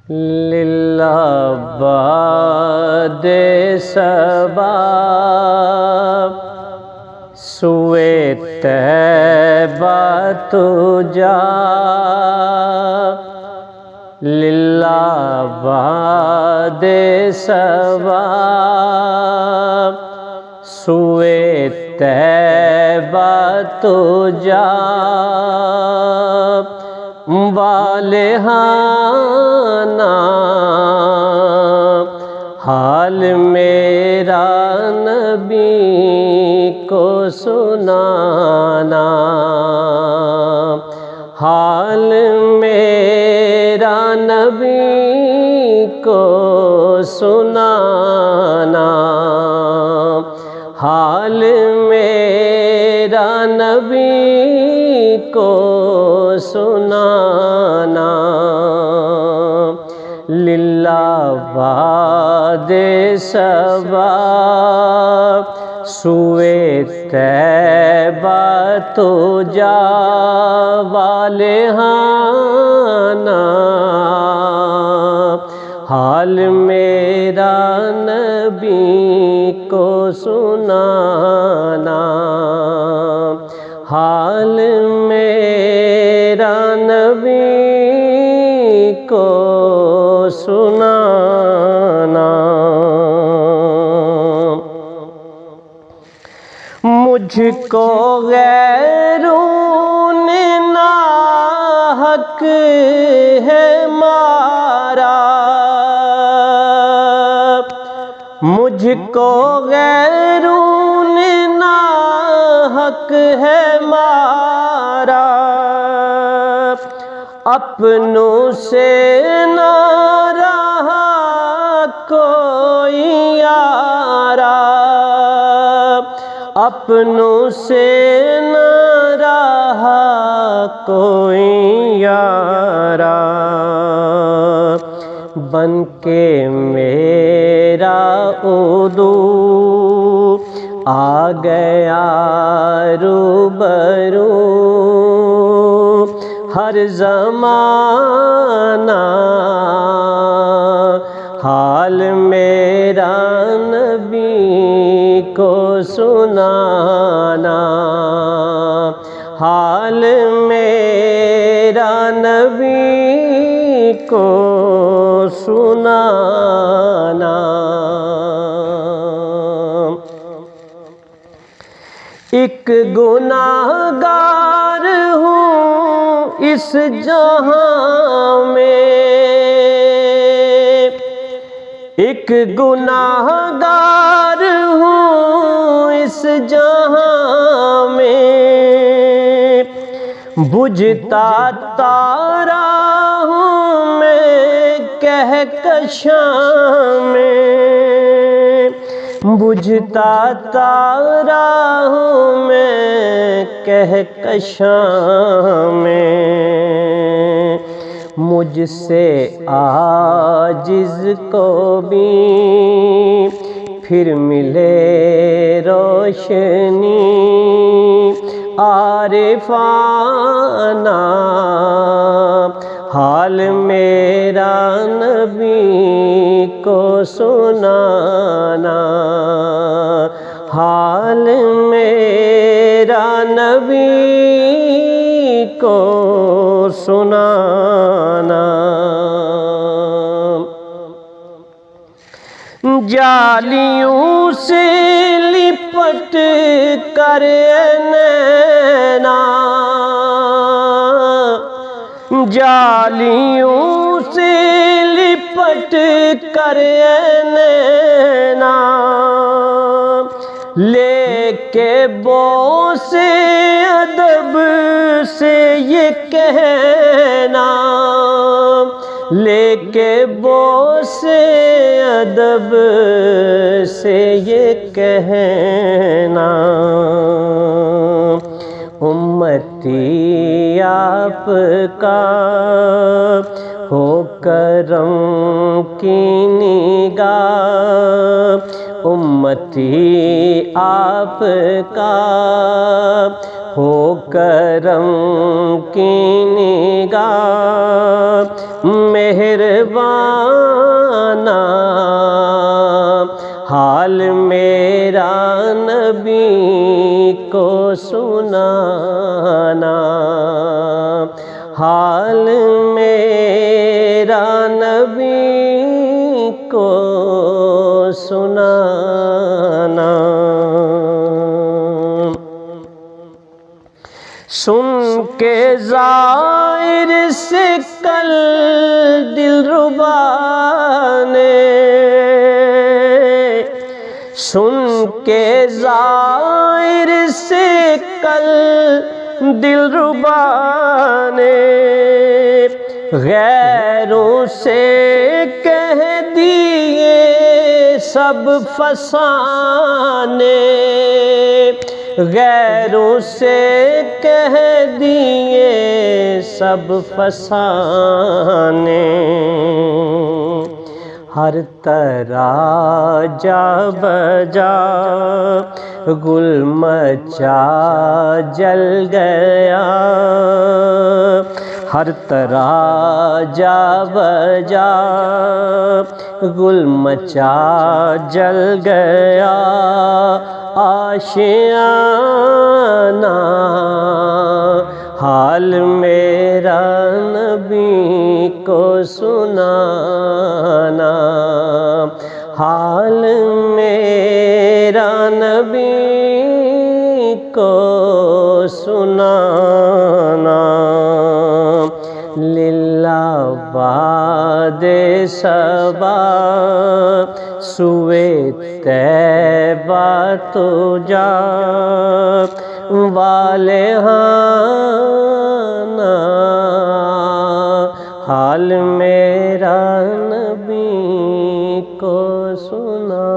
للہ باد صبا سوئے طیبہ تجا، للہ باد صبا سوئے طیبہ تجا، والہانہ حال میرا نبی کو سنانا، حال میرا نبی کو سنانا، حال میرا نبی کو سنانا، للہ باد صبا سوئے طیبہ تجا، والہانہ حال میرا نبی کو سنانا، حال میرا نبی کو سنانا۔ مجھ کو غیروں نے ناحق ہے مارا، مجھ کو غیروں نے ناحق ہے مارا، اپنوں سے نہ رہا کوئی یارا، اپنوں سے نہ رہا کوئی یارا، بن کے میرا عدو آ گیا روبرو، ہر زمانہ حال میرا نبی کو سنانا، حال میرا نبی کو سنانا۔ ایک گناہگار ہوں اس جہاں میں، ایک گناہگار ہوں اس جہاں میں، بجھتا تارا ہوں میں کہکشاں میں، بجھتا تارا ہوں میں کہکشاں میں، مجھ سے عاجز کو بھی پھر ملے روشنی عارفانہ، حال میرا نبی کو سنانا، حال میرا نبی کو سنانا۔ جالیوں سے لپٹ کر نینا، جالیوں سے لپٹ کر نینا، لے کے بوس ادب سے یہ کہنا، لے کے بوس ادب سے یہ کہنا، امتی آپ کا ہو کرم کی نگاہ، امتی آپ کا ہو کرم کی نگاہ، مہربانا، حال میرا نبی کو سنانا، حال میرا نبی کو سنانا۔ سن کے ظاہر سے کل دلربا نے، سن کے ظاہر سے کل دلربا نے، غیروں سے کہہ دیے سب فسانے، غیروں سے کہہ دیے سب فسانے، ہر طرح جا بجا گل مچا جل گیا، ہر طرح جا بجا گل مچا جل گیا، آشیانہ حال میرا نبی کو سنانا، حال میرا نبی کو سنانا۔ للہ باد صبا سوئے طیبہ تو جا والہانہ، حال میرا نبی کو سنا۔